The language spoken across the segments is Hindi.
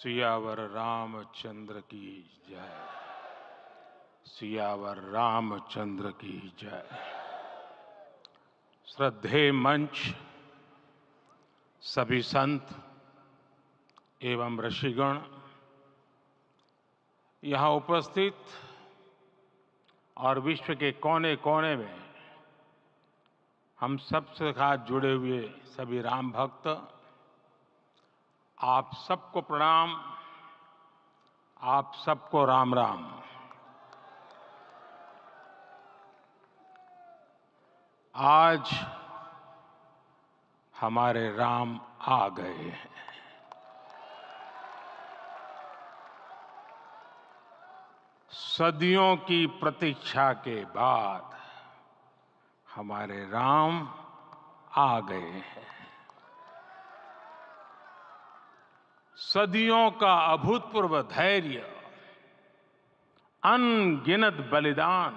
सियावर रामचंद्र की जय। सियावर रामचंद्र की जय। श्रद्धेय मंच, सभी संत एवं ऋषिगण, यहाँ उपस्थित और विश्व के कोने कोने में हम सबसे साथ जुड़े हुए सभी राम भक्त, आप सबको प्रणाम, आप सबको राम राम। आज हमारे राम आ गए हैं। सदियों की प्रतीक्षा के बाद हमारे राम आ गए हैं। सदियों का अभूतपूर्व धैर्य, अनगिनत बलिदान,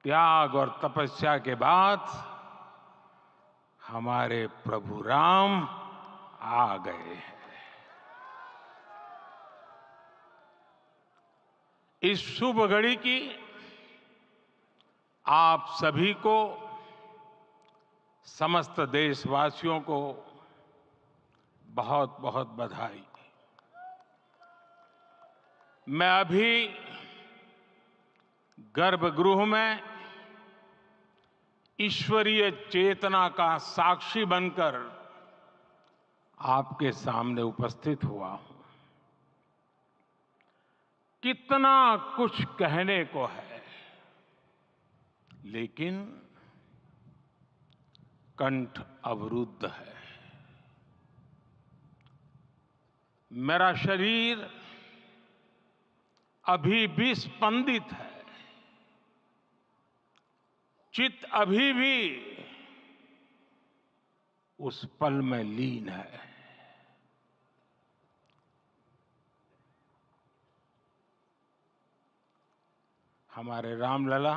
त्याग और तपस्या के बाद हमारे प्रभु राम आ गए हैं। इस शुभ घड़ी की आप सभी को, समस्त देशवासियों को बहुत बहुत बधाई। मैं अभी गर्भगृह में ईश्वरीय चेतना का साक्षी बनकर आपके सामने उपस्थित हुआ हूं। कितना कुछ कहने को है, लेकिन कंठ अवरुद्ध है। मेरा शरीर अभी भी स्पंदित है, चित्त अभी भी उस पल में लीन है। हमारे रामलला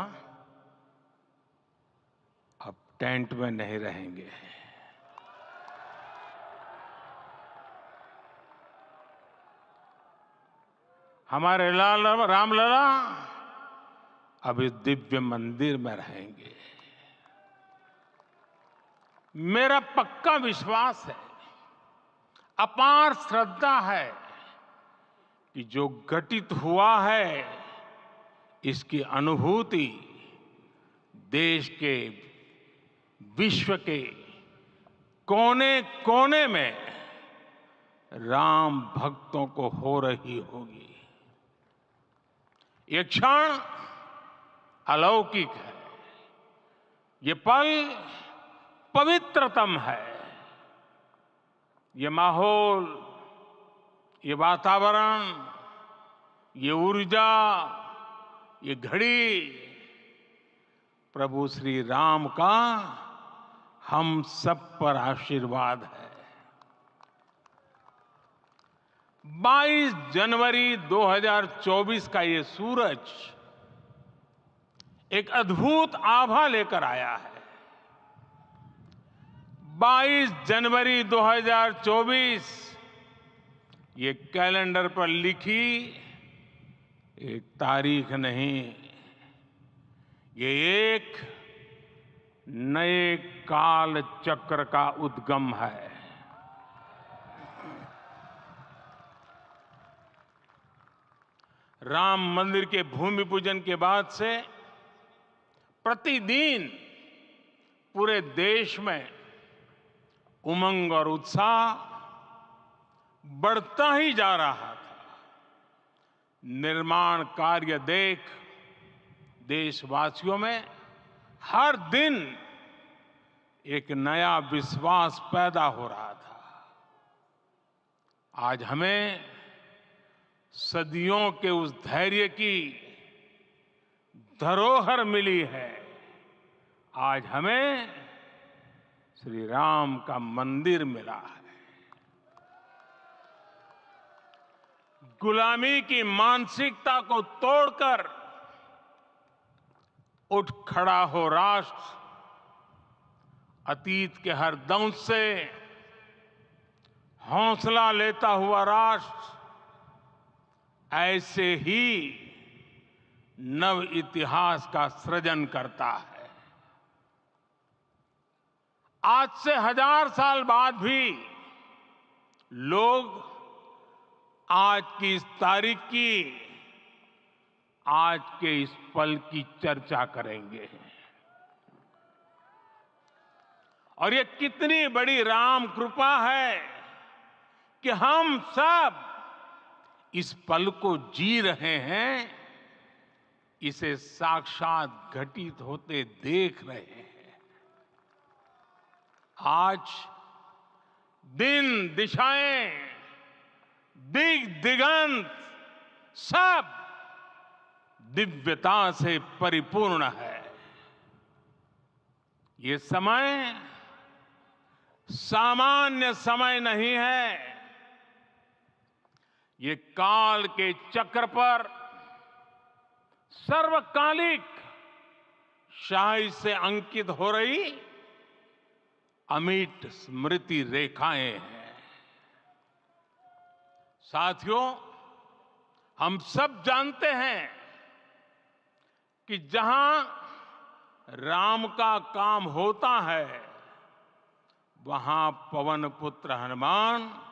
अब टेंट में नहीं रहेंगे। हमारे रामलला अब इस दिव्य मंदिर में रहेंगे। मेरा पक्का विश्वास है, अपार श्रद्धा है कि जो घटित हुआ है, इसकी अनुभूति देश के, विश्व के कोने कोने में राम भक्तों को हो रही होगी। ये क्षण अलौकिक है, ये पल पवित्रतम है। ये माहौल, ये वातावरण, ये ऊर्जा, ये घड़ी प्रभु श्री राम का हम सब पर आशीर्वाद है। 22 जनवरी 2024 का ये सूरज एक अद्भुत आभा लेकर आया है। 22 जनवरी 2024 ये कैलेंडर पर लिखी एक तारीख नहीं, ये एक नए काल चक्र का उद्गम है। राम मंदिर के भूमि पूजन के बाद से प्रतिदिन पूरे देश में उमंग और उत्साह बढ़ता ही जा रहा था। निर्माण कार्य देख देशवासियों में हर दिन एक नया विश्वास पैदा हो रहा था। आज हमें सदियों के उस धैर्य की धरोहर मिली है। आज हमें श्री राम का मंदिर मिला है। गुलामी की मानसिकता को तोड़कर उठ खड़ा हो राष्ट्र। अतीत के हर दंश से हौसला लेता हुआ राष्ट्र ऐसे ही नव इतिहास का सृजन करता है। आज से 1000 साल बाद भी लोग आज की इस तारीख की, आज के इस पल की चर्चा करेंगे। और ये कितनी बड़ी राम कृपा है कि हम सब इस पल को जी रहे हैं, इसे साक्षात घटित होते देख रहे हैं। आज दिन दिशाएं, दिग दिगंत सब दिव्यता से परिपूर्ण है। ये समय सामान्य समय नहीं है। ये काल के चक्र पर सर्वकालिक शाही से अंकित हो रही अमिट स्मृति रेखाएं हैं। साथियों, हम सब जानते हैं कि जहां राम का काम होता है, वहां पवन पुत्र हनुमान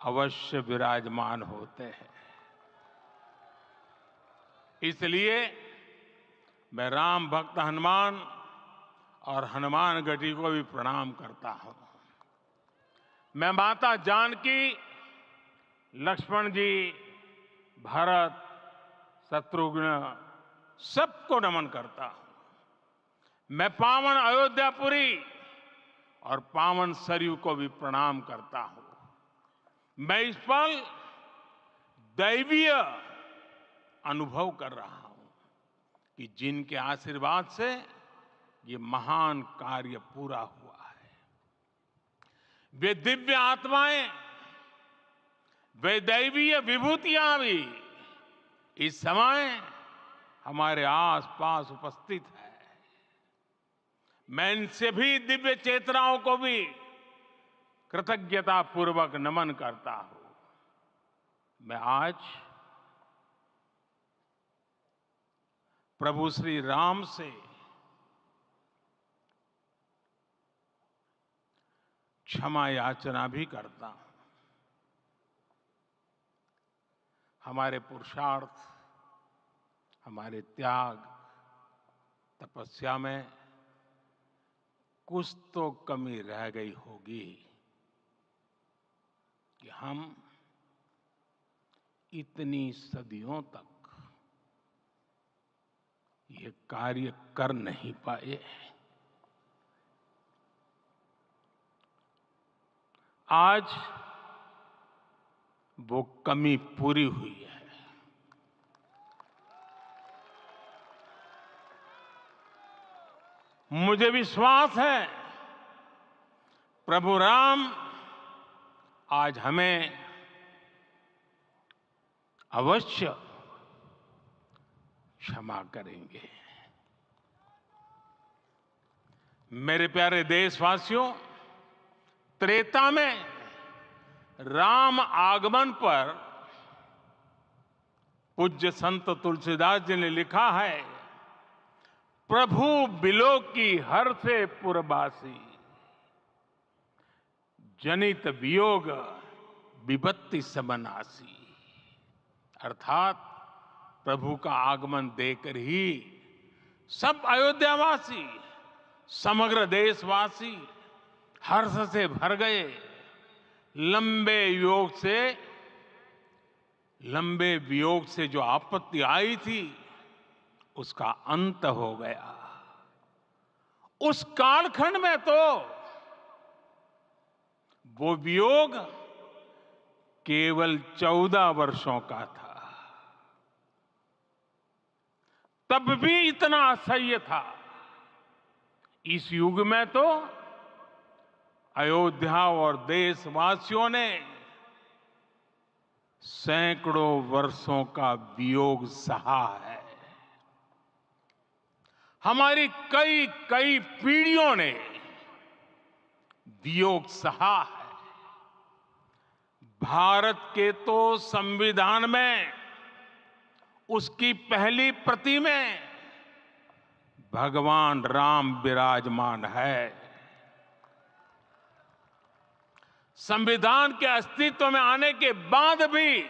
अवश्य विराजमान होते हैं। इसलिए मैं राम भक्त हनुमान और हनुमान गढ़ी को भी प्रणाम करता हूं। मैं माता जानकी, लक्ष्मण जी, भरत, शत्रुघ्न सबको नमन करता हूं। मैं पावन अयोध्यापुरी और पावन सरयू को भी प्रणाम करता हूं। मैं इस पल दैवीय अनुभव कर रहा हूं कि जिनके आशीर्वाद से ये महान कार्य पूरा हुआ है। वे दिव्य आत्माएं, वे दैवीय विभूतियां भी इस समय हमारे आसपास उपस्थित है। मैं इनसे भी दिव्य चेतनाओं को भी कृतज्ञता पूर्वक नमन करता हूं। मैं आज प्रभु श्री राम से क्षमा याचना भी करता हूं। हमारे पुरुषार्थ, हमारे त्याग, तपस्या में कुछ तो कमी रह गई होगी कि हम इतनी सदियों तक ये कार्य कर नहीं पाए। आज वो कमी पूरी हुई है। मुझे विश्वास है प्रभु राम आज हमें अवश्य क्षमा करेंगे। मेरे प्यारे देशवासियों, त्रेता में राम आगमन पर पूज्य संत तुलसीदास जी ने लिखा है, प्रभु बिलो की हर से पुरबासी, जनित वियोग विपत्ति समनासी। अर्थात प्रभु का आगमन देकर ही सब अयोध्यावासी, समग्र देशवासी हर्ष से भर गए। लंबे वियोग से जो आपत्ति आई थी, उसका अंत हो गया। उस कालखंड में तो वो वियोग केवल 14 वर्षों का था। तब भी इतना असह्य था। इस युग में तो अयोध्या और देशवासियों ने सैकड़ों वर्षों का वियोग सहा है। हमारी कई कई पीढ़ियों ने वियोग सहा है। भारत के तो संविधान में उसकी पहली प्रति में भगवान राम विराजमान है। संविधान के अस्तित्व में आने के बाद भी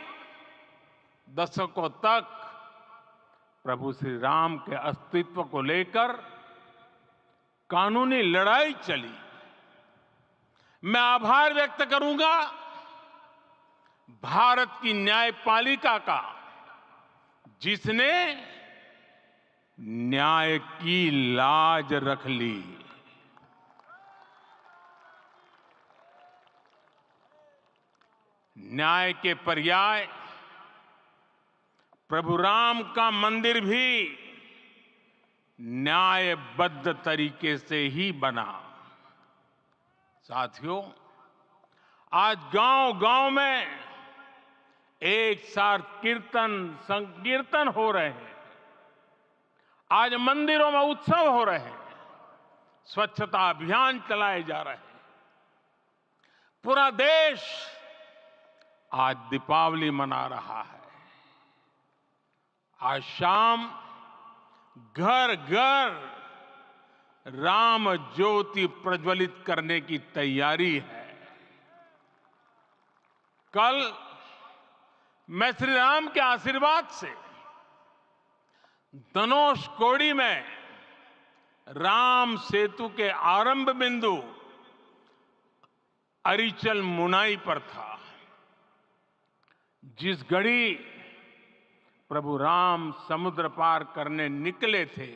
दशकों तक प्रभु श्री राम के अस्तित्व को लेकर कानूनी लड़ाई चली। मैं आभार व्यक्त करूंगा भारत की न्यायपालिका का, जिसने न्याय की लाज रख ली। न्याय के पर्याय प्रभु राम का मंदिर भी न्यायबद्ध तरीके से ही बना। साथियों, आज गांव-गांव में एक साथ कीर्तन संकीर्तन हो रहे हैं। आज मंदिरों में उत्सव हो रहे हैं, स्वच्छता अभियान चलाए जा रहे हैं। पूरा देश आज दीपावली मना रहा है। आज शाम घर घर राम ज्योति प्रज्वलित करने की तैयारी है। कल मैं श्री राम के आशीर्वाद से धनुषकोडी में राम सेतु के आरंभ बिंदु अरिचल मुनाई पर था। जिस घड़ी प्रभु राम समुद्र पार करने निकले थे,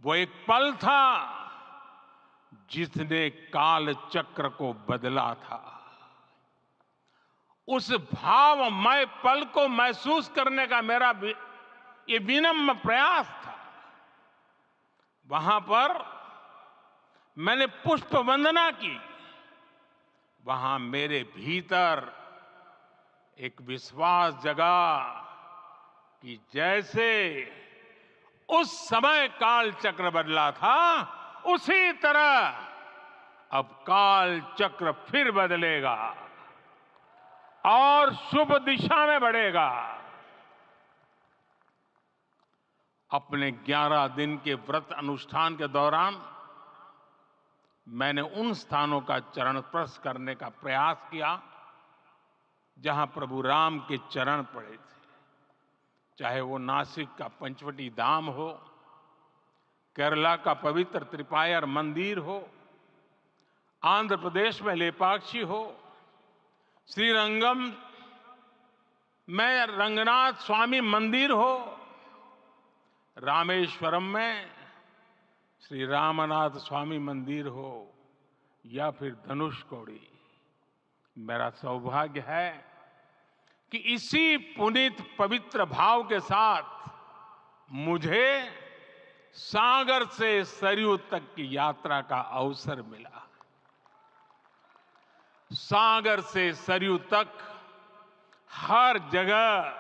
वो एक पल था जिसने काल चक्र को बदला था। उस भावमय पल को महसूस करने का मेरा ये विनम्र प्रयास था। वहां पर मैंने पुष्प वंदना की। वहां मेरे भीतर एक विश्वास जगा कि जैसे उस समय काल चक्र बदला था, उसी तरह अब काल चक्र फिर बदलेगा और शुभ दिशा में बढ़ेगा। अपने 11 दिन के व्रत अनुष्ठान के दौरान मैंने उन स्थानों का चरण स्पर्श करने का प्रयास किया जहां प्रभु राम के चरण पड़े थे। चाहे वो नासिक का पंचवटी धाम हो, केरला का पवित्र त्रिपायर मंदिर हो, आंध्र प्रदेश में लेपाक्षी हो, श्रीरंगम में रंगनाथ स्वामी मंदिर हो, रामेश्वरम में श्री रामनाथ स्वामी मंदिर हो, या फिर धनुषकोडी। मेरा सौभाग्य है कि इसी पुनीत पवित्र भाव के साथ मुझे सागर से सरयू तक की यात्रा का अवसर मिला। सागर से सरयू तक हर जगह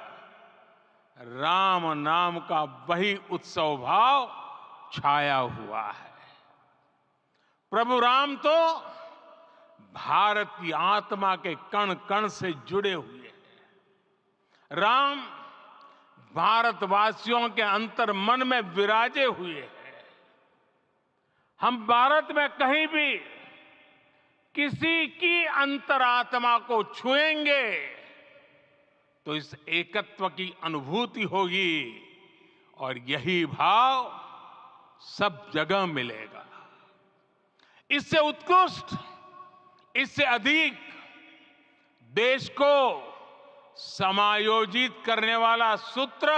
राम नाम का वही उत्सव भाव छाया हुआ है। प्रभु राम तो भारत की आत्मा के कण कण से जुड़े हुए हैं। राम भारतवासियों के अंतर मन में विराजे हुए हैं। हम भारत में कहीं भी किसी की अंतरात्मा को छुएंगे तो इस एकत्व की अनुभूति होगी, और यही भाव सब जगह मिलेगा। इससे उत्कृष्ट, इससे अधिक देश को समायोजित करने वाला सूत्र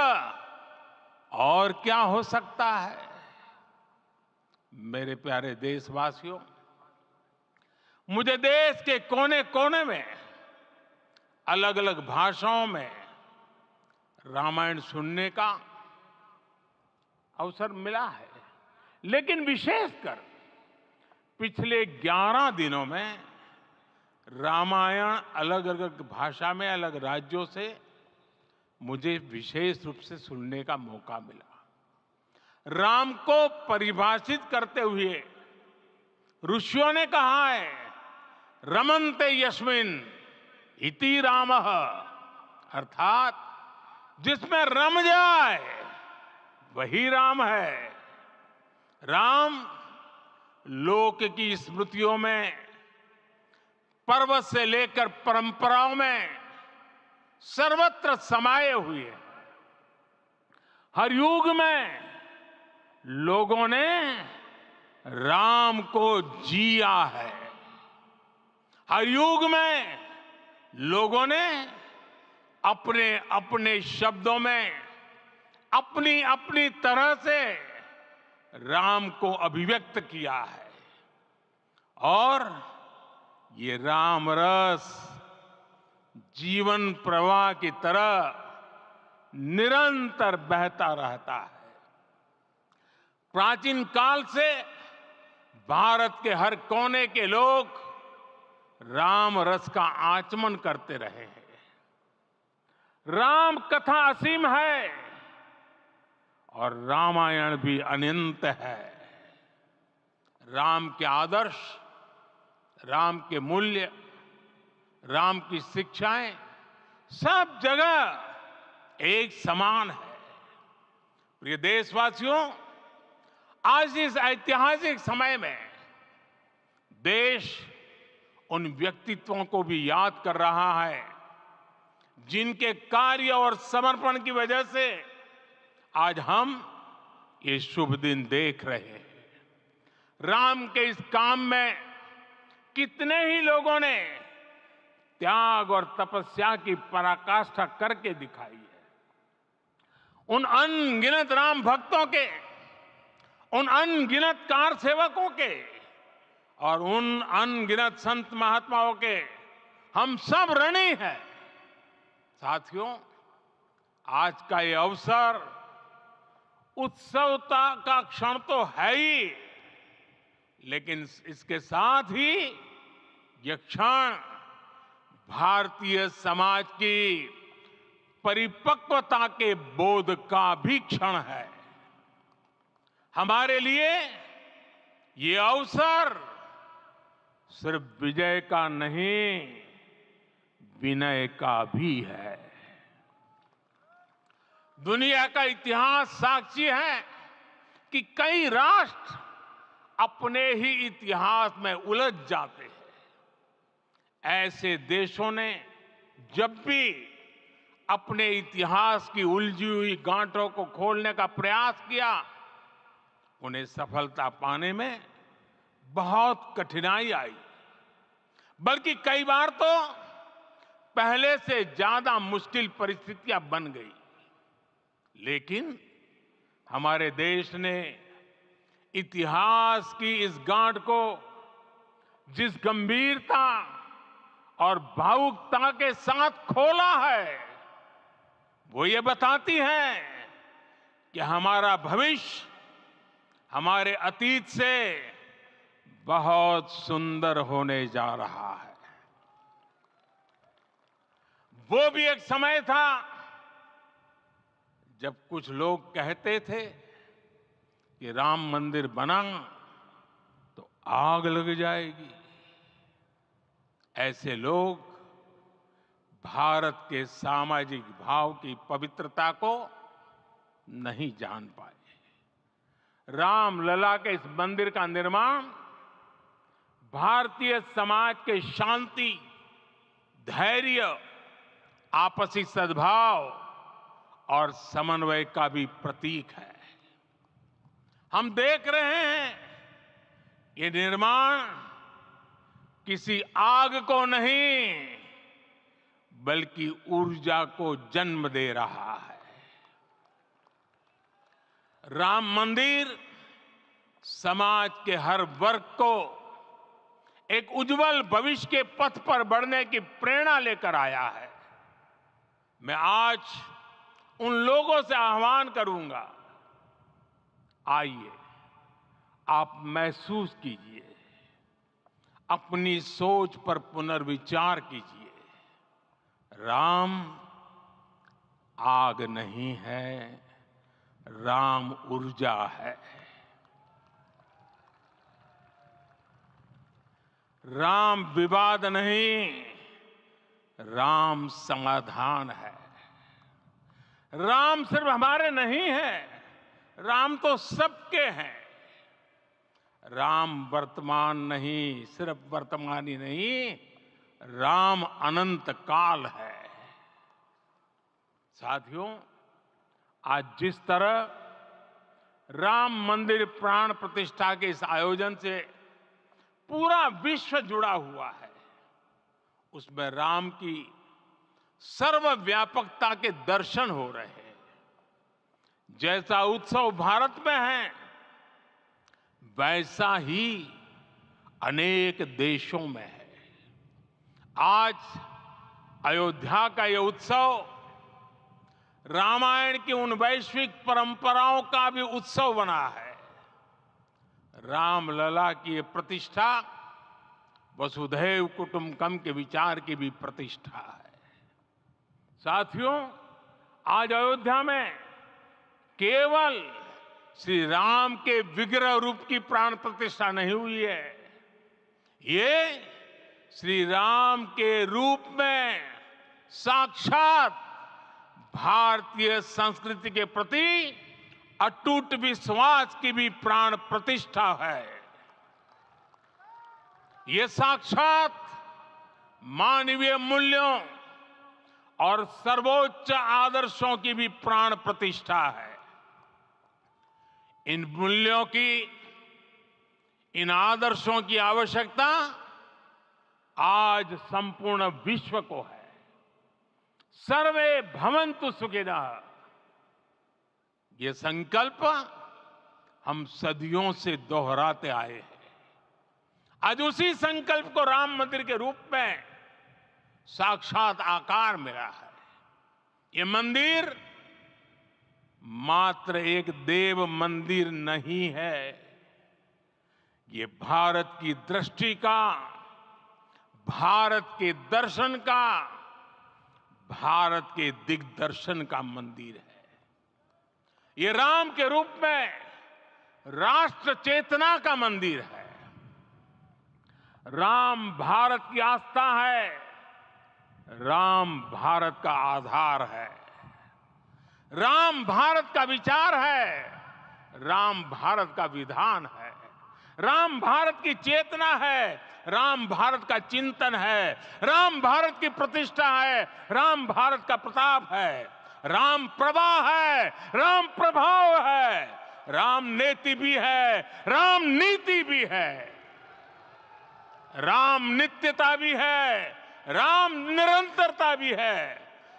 और क्या हो सकता है। मेरे प्यारे देशवासियों, मुझे देश के कोने कोने में अलग अलग भाषाओं में रामायण सुनने का अवसर मिला है, लेकिन विशेषकर पिछले 11 दिनों में रामायण अलग अलग भाषा में अलग राज्यों से मुझे विशेष रूप से सुनने का मौका मिला। राम को परिभाषित करते हुए ऋषियों ने कहा है, रमन्ते यस्मिन् इति रामः, अर्थात जिसमें रम जाए वही राम है। राम लोक की स्मृतियों में, पर्व से लेकर परंपराओं में सर्वत्र समाये हुए हैं। हर युग में लोगों ने राम को जिया है। हर युग में लोगों ने अपने अपने शब्दों में अपनी अपनी तरह से राम को अभिव्यक्त किया है। और ये राम रस जीवन प्रवाह की तरह निरंतर बहता रहता है। प्राचीन काल से भारत के हर कोने के लोग राम रस का आचमन करते रहे हैं। राम कथा असीम है और रामायण भी अनंत है। राम के आदर्श, राम के मूल्य, राम की शिक्षाएं सब जगह एक समान है। प्रिय देशवासियों, आज इस ऐतिहासिक समय में देश उन व्यक्तित्वों को भी याद कर रहा है जिनके कार्य और समर्पण की वजह से आज हम ये शुभ दिन देख रहे हैं। राम के इस काम में कितने ही लोगों ने त्याग और तपस्या की पराकाष्ठा करके दिखाई है। उन अनगिनत राम भक्तों के, उन अनगिनत कार सेवकों के और उन अनगिनत संत महात्माओं के हम सब ऋणी हैं। साथियों, आज का ये अवसर उत्सवता का क्षण तो है ही, लेकिन इसके साथ ही यह क्षण भारतीय समाज की परिपक्वता के बोध का भी क्षण है। हमारे लिए ये अवसर सिर्फ विजय का नहीं, विनय का भी है। दुनिया का इतिहास साक्षी है कि कई राष्ट्र अपने ही इतिहास में उलझ जाते हैं। ऐसे देशों ने जब भी अपने इतिहास की उलझी हुई गांठों को खोलने का प्रयास किया, उन्हें सफलता पाने में बहुत कठिनाई आई, बल्कि कई बार तो पहले से ज्यादा मुश्किल परिस्थितियां बन गई। लेकिन हमारे देश ने इतिहास की इस गांठ को जिस गंभीरता और भावुकता के साथ खोला है, वो ये बताती है कि हमारा भविष्य हमारे अतीत से बहुत सुंदर होने जा रहा है। वो भी एक समय था जब कुछ लोग कहते थे कि राम मंदिर बना तो आग लग जाएगी। ऐसे लोग भारत के सामाजिक भाव की पवित्रता को नहीं जान पाए। रामलला के इस मंदिर का निर्माण भारतीय समाज के शांति, धैर्य, आपसी सद्भाव और समन्वय का भी प्रतीक है। हम देख रहे हैं ये निर्माण किसी आग को नहीं, बल्कि ऊर्जा को जन्म दे रहा है। राम मंदिर समाज के हर वर्ग को एक उज्जवल भविष्य के पथ पर बढ़ने की प्रेरणा लेकर आया है। मैं आज उन लोगों से आह्वान करूंगा, आइए आप महसूस कीजिए, अपनी सोच पर पुनर्विचार कीजिए। राम आग नहीं है, राम ऊर्जा है। राम विवाद नहीं, राम समाधान है। राम सिर्फ हमारे नहीं है, राम तो सबके हैं। राम वर्तमान नहीं, सिर्फ वर्तमान ही नहीं, राम अनंत काल है। साथियों, आज जिस तरह राम मंदिर प्राण प्रतिष्ठा के इस आयोजन से पूरा विश्व जुड़ा हुआ है, उसमें राम की सर्वव्यापकता के दर्शन हो रहे हैं। जैसा उत्सव भारत में है, वैसा ही अनेक देशों में है। आज अयोध्या का यह उत्सव रामायण की उन वैश्विक परंपराओं का भी उत्सव बना है। रामलला की ये प्रतिष्ठा वसुधैव कुटुंबकम के विचार की भी प्रतिष्ठा है। साथियों, आज अयोध्या में केवल श्री राम के विग्रह रूप की प्राण प्रतिष्ठा नहीं हुई है, ये श्री राम के रूप में साक्षात भारतीय संस्कृति के प्रति अटूट विश्वास की भी प्राण प्रतिष्ठा है। ये साक्षात मानवीय मूल्यों और सर्वोच्च आदर्शों की भी प्राण प्रतिष्ठा है। इन मूल्यों की, इन आदर्शों की आवश्यकता आज संपूर्ण विश्व को है। सर्वे भवन्तु सुखिनः, ये संकल्प हम सदियों से दोहराते आए हैं। आज उसी संकल्प को राम मंदिर के रूप में साक्षात आकार मिला है। ये मंदिर मात्र एक देव मंदिर नहीं है, ये भारत की दृष्टि का, भारत के दर्शन का, भारत के दिग्दर्शन का मंदिर है। ये राम के रूप में राष्ट्र चेतना का मंदिर है। राम भारत की आस्था है, राम भारत का आधार है, राम भारत का विचार है, राम भारत का विधान है, राम भारत की चेतना है, राम भारत का चिंतन है, राम भारत की प्रतिष्ठा है, राम भारत का प्रताप है, राम प्रवाह है, राम प्रभाव है, राम नेति भी है, राम नीति भी है, राम नित्यता भी है, राम निरंतरता भी है,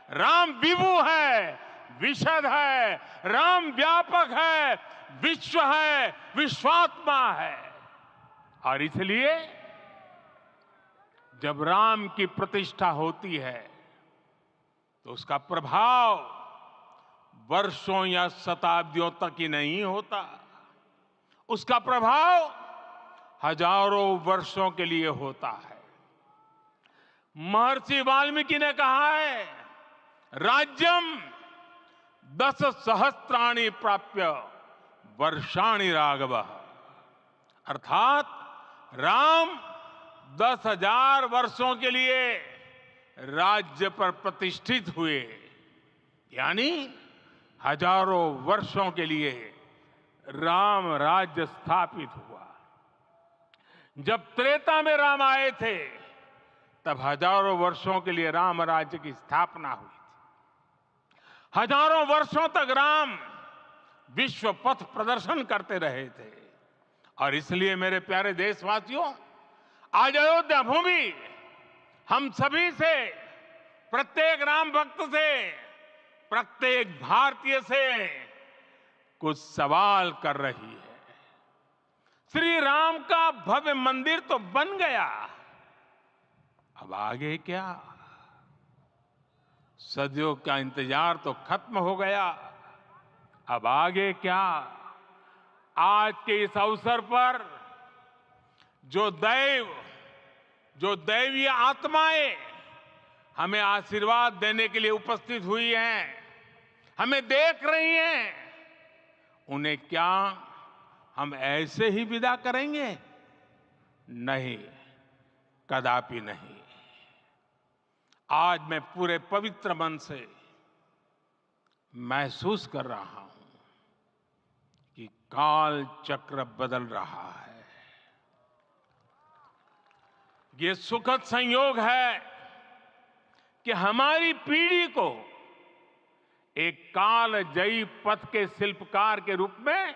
राम विभु है, विशद है, राम व्यापक है, विश्व है, विश्वात्मा है। और इसलिए जब राम की प्रतिष्ठा होती है तो उसका प्रभाव वर्षों या शताब्दियों तक ही नहीं होता, उसका प्रभाव हजारों वर्षों के लिए होता है। महर्षि वाल्मीकि ने कहा है, राज्यम 10 सहस्त्राणि प्राप्य वर्षाणि राघव, अर्थात राम 10,000 वर्षों के लिए राज्य पर प्रतिष्ठित हुए, यानी हजारों वर्षों के लिए राम राज्य स्थापित हुआ। जब त्रेता में राम आए थे तब हजारों वर्षों के लिए राम राज्य की स्थापना हुई थी। हजारों वर्षों तक राम विश्व पथ प्रदर्शन करते रहे थे। और इसलिए मेरे प्यारे देशवासियों, आज अयोध्या भूमि हम सभी से, प्रत्येक राम भक्त से, प्रत्येक भारतीय से कुछ सवाल कर रही है। श्री राम का भव्य मंदिर तो बन गया, अब आगे क्या? सदियों का इंतजार तो खत्म हो गया, अब आगे क्या? आज के इस अवसर पर जो दैवीय आत्माएं हमें आशीर्वाद देने के लिए उपस्थित हुई हैं, हमें देख रही हैं, उन्हें क्या हम ऐसे ही विदा करेंगे? नहीं, कदापि नहीं। आज मैं पूरे पवित्र मन से महसूस कर रहा हूं कि काल चक्र बदल रहा है। ये सुखद संयोग है कि हमारी पीढ़ी को एक कालजयी पथ के शिल्पकार के रूप में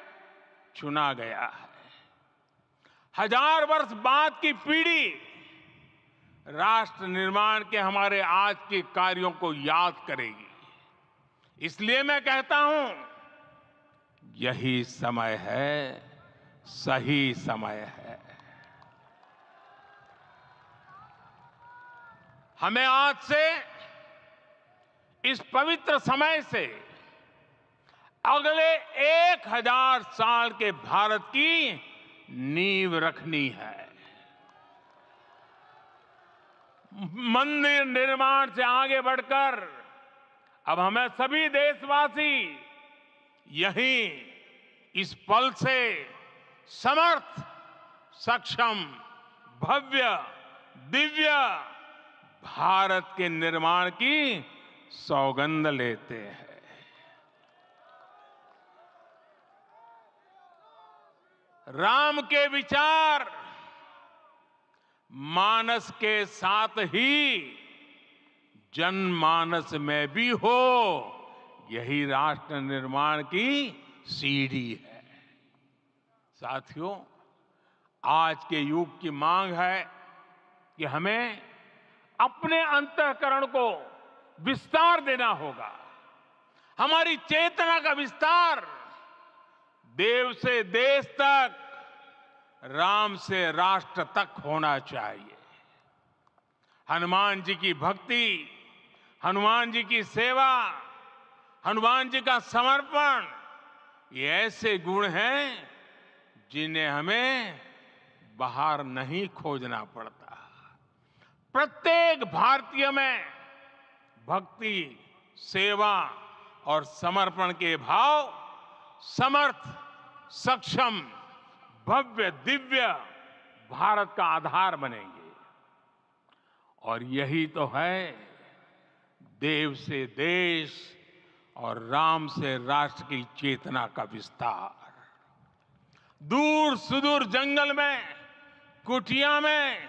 चुना गया है। 1000 वर्ष बाद की पीढ़ी राष्ट्र निर्माण के हमारे आज के कार्यों को याद करेगी। इसलिए मैं कहता हूं, यही समय है, सही समय है। हमें आज से इस पवित्र समय से अगले 1000 साल के भारत की नींव रखनी है। मंदिर निर्माण से आगे बढ़कर अब हमें सभी देशवासी यहीं इस पल से समर्थ, सक्षम, भव्य, दिव्य भारत के निर्माण की सौगंध लेते हैं। राम के विचार मानस के साथ ही जनमानस में भी हो, यही राष्ट्र निर्माण की सीढ़ी है। साथियों, आज के युग की मांग है कि हमें अपने अंतःकरण को विस्तार देना होगा। हमारी चेतना का विस्तार देव से देश तक, राम से राष्ट्र तक होना चाहिए। हनुमान जी की भक्ति, हनुमान जी की सेवा, हनुमान जी का समर्पण, ये ऐसे गुण हैं जिन्हें हमें बाहर नहीं खोजना पड़ता। प्रत्येक भारतीय में भक्ति, सेवा और समर्पण के भाव समर्थ, सक्षम, भव्य, दिव्य भारत का आधार बनेंगे। और यही तो है देव से देश और राम से राष्ट्र की चेतना का विस्तार। दूर सुदूर जंगल में, कुटिया में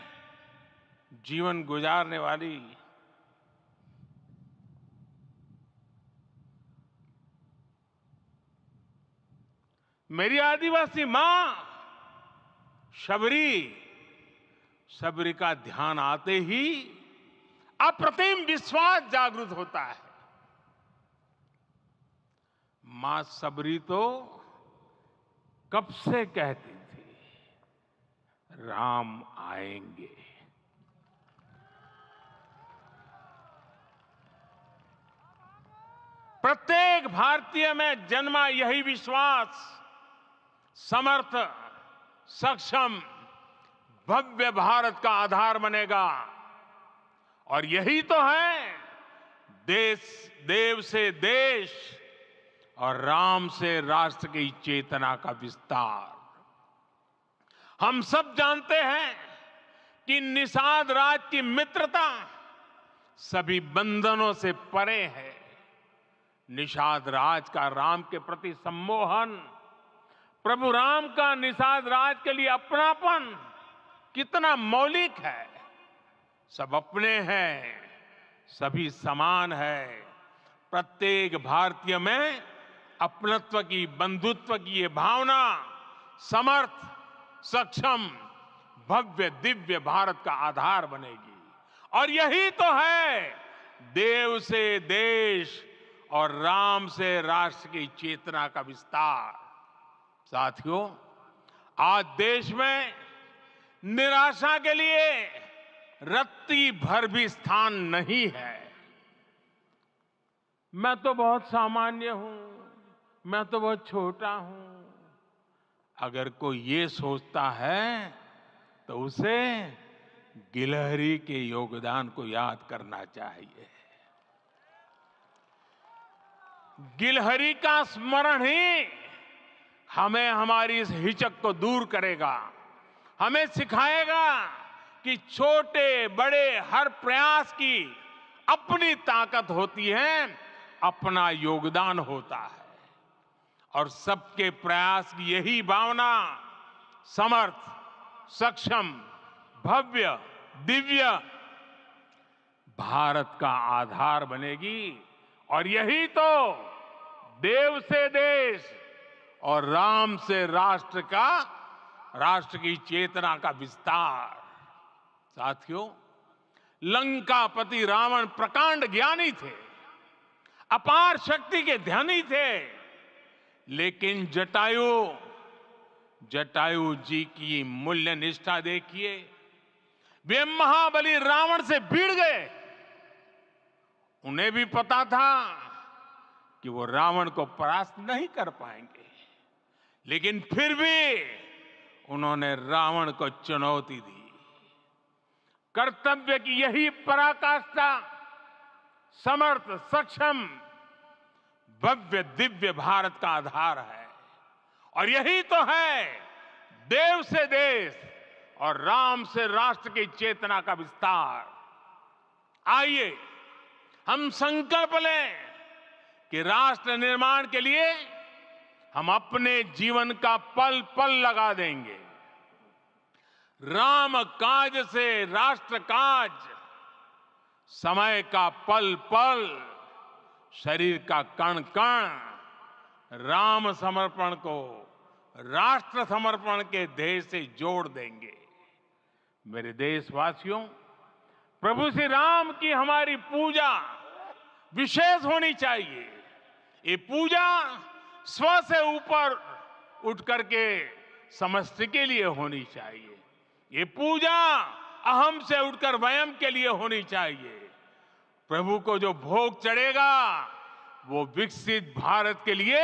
जीवन गुजारने वाली मेरी आदिवासी मां शबरी का ध्यान आते ही अप्रतिम विश्वास जागृत होता है। मां शबरी तो कब से कहती थी, राम आएंगे। प्रत्येक भारतीय में जन्मा यही विश्वास समर्थ, सक्षम, भव्य भारत का आधार बनेगा। और यही तो है देव से देश और राम से राष्ट्र की चेतना का विस्तार। हम सब जानते हैं कि निषाद राज की मित्रता सभी बंधनों से परे है। निषाद राज का राम के प्रति सम्मोहन, प्रभु राम का निषाद राज के लिए अपनापन कितना मौलिक है। सब अपने हैं, सभी समान है। प्रत्येक भारतीय में अपनत्व की, बंधुत्व की ये भावना समर्थ, सक्षम, भव्य, दिव्य भारत का आधार बनेगी। और यही तो है देव से देश और राम से राष्ट्र की चेतना का विस्तार। साथियों, आज देश में निराशा के लिए रत्ती भर भी स्थान नहीं है। मैं तो बहुत सामान्य हूं, मैं तो बहुत छोटा हूं। अगर कोई ये सोचता है तो उसे गिलहरी के योगदान को याद करना चाहिए। गिलहरी का स्मरण ही हमें हमारी इस हिचक को दूर करेगा, हमें सिखाएगा कि छोटे बड़े हर प्रयास की अपनी ताकत होती है, अपना योगदान होता है। और सबके प्रयास की यही भावना समर्थ, सक्षम, भव्य, दिव्य भारत का आधार बनेगी। और यही तो देव से देश और राम से राष्ट्र का, राष्ट्र की चेतना का विस्तार। साथियों, लंकापति रावण प्रकांड ज्ञानी थे, अपार शक्ति के धनी थे, लेकिन जटायु जी की मूल्य निष्ठा देखिए। वे महाबली रावण से भिड़ गए। उन्हें भी पता था कि वो रावण को परास्त नहीं कर पाएंगे, लेकिन फिर भी उन्होंने रावण को चुनौती दी। कर्तव्य की यही पराकाष्ठा समर्थ, सक्षम, भव्य, दिव्य भारत का आधार है। और यही तो है देव से देश और राम से राष्ट्र की चेतना का विस्तार। आइए हम संकल्प लें कि राष्ट्र निर्माण के लिए हम अपने जीवन का पल पल लगा देंगे। राम काज से राष्ट्र काज, समय का पल पल, शरीर का कण कण राम समर्पण को राष्ट्र समर्पण के ध्येय से जोड़ देंगे। मेरे देशवासियों, प्रभु श्री राम की हमारी पूजा विशेष होनी चाहिए। ये पूजा स्व से ऊपर उठ करके समष्टि के लिए होनी चाहिए। ये पूजा अहम से उठकर वयम के लिए होनी चाहिए। प्रभु को जो भोग चढ़ेगा वो विकसित भारत के लिए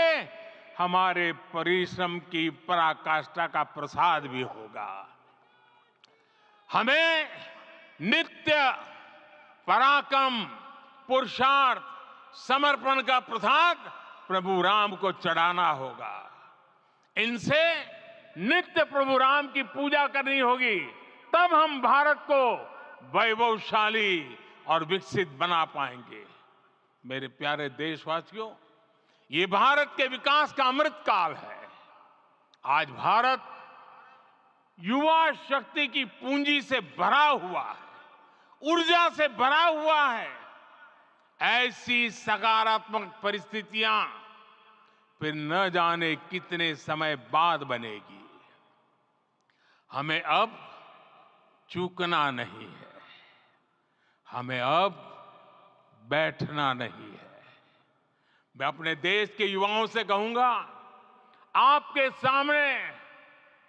हमारे परिश्रम की पराकाष्ठा का प्रसाद भी होगा। हमें नित्य पराक्रम, पुरुषार्थ, समर्पण का प्रसाद प्रभु राम को चढ़ाना होगा। इनसे नित्य प्रभु राम की पूजा करनी होगी, तब हम भारत को वैभवशाली और विकसित बना पाएंगे। मेरे प्यारे देशवासियों, ये भारत के विकास का अमृत काल है। आज भारत युवा शक्ति की पूंजी से भरा हुआ है, ऊर्जा से भरा हुआ है। ऐसी सकारात्मक परिस्थितियां फिर न जाने कितने समय बाद बनेगी। हमें अब चूकना नहीं है, हमें अब बैठना नहीं है। मैं अपने देश के युवाओं से कहूंगा, आपके सामने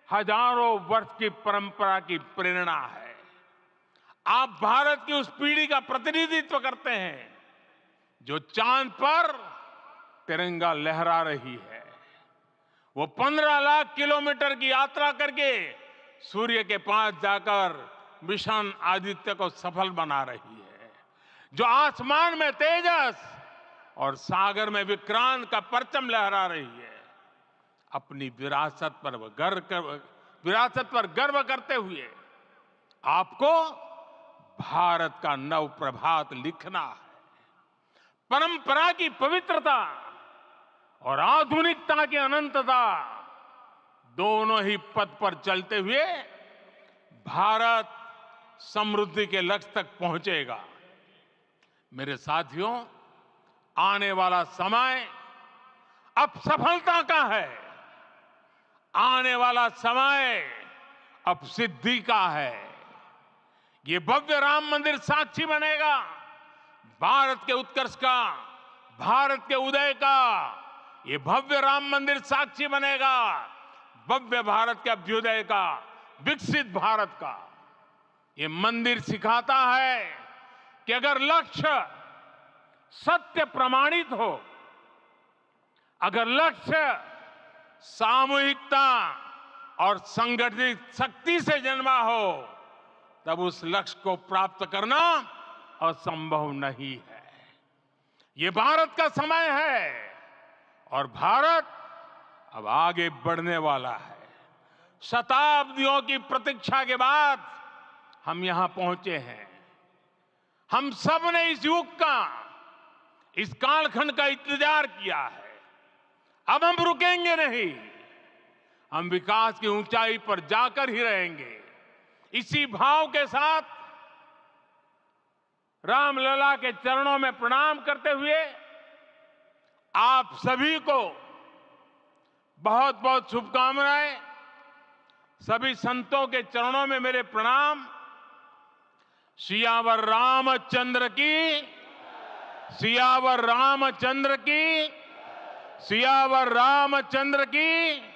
हजारों वर्ष की परंपरा की प्रेरणा है। आप भारत की उस पीढ़ी का प्रतिनिधित्व करते हैं जो चांद पर तिरंगा लहरा रही है। वो 15 लाख किलोमीटर की यात्रा करके सूर्य के पास जाकर मिशन आदित्य को सफल बना रही है। जो आसमान में तेजस और सागर में विक्रांत का परचम लहरा रही है। अपनी विरासत पर गर्व करते हुए आपको भारत का नव प्रभात लिखना है। परंपरा की पवित्रता और आधुनिकता की अनंतता दोनों ही पथ पर चलते हुए भारत समृद्धि के लक्ष्य तक पहुंचेगा। मेरे साथियों, आने वाला समय अब सफलता का है। आने वाला समय अब सिद्धि का है। ये भव्य राम मंदिर साक्षी बनेगा भारत के उत्कर्ष का, भारत के उदय का। ये भव्य राम मंदिर साक्षी बनेगा भव्य भारत के अभ्युदय का, विकसित भारत का। ये मंदिर सिखाता है कि अगर लक्ष्य सत्य प्रमाणित हो, अगर लक्ष्य सामूहिकता और संगठित शक्ति से जन्मा हो, तब उस लक्ष्य को प्राप्त करना असंभव नहीं है। ये भारत का समय है और भारत अब आगे बढ़ने वाला है। शताब्दियों की प्रतीक्षा के बाद हम यहां पहुंचे हैं। हम सब ने इस युग का, इस कालखंड का इंतजार किया है। अब हम रुकेंगे नहीं, हम विकास की ऊंचाई पर जाकर ही रहेंगे। इसी भाव के साथ रामलला के चरणों में प्रणाम करते हुए आप सभी को बहुत बहुत शुभकामनाएं। सभी संतों के चरणों में मेरे प्रणाम। सियावर रामचंद्र की, सियावर रामचंद्र की, सियावर रामचंद्र की।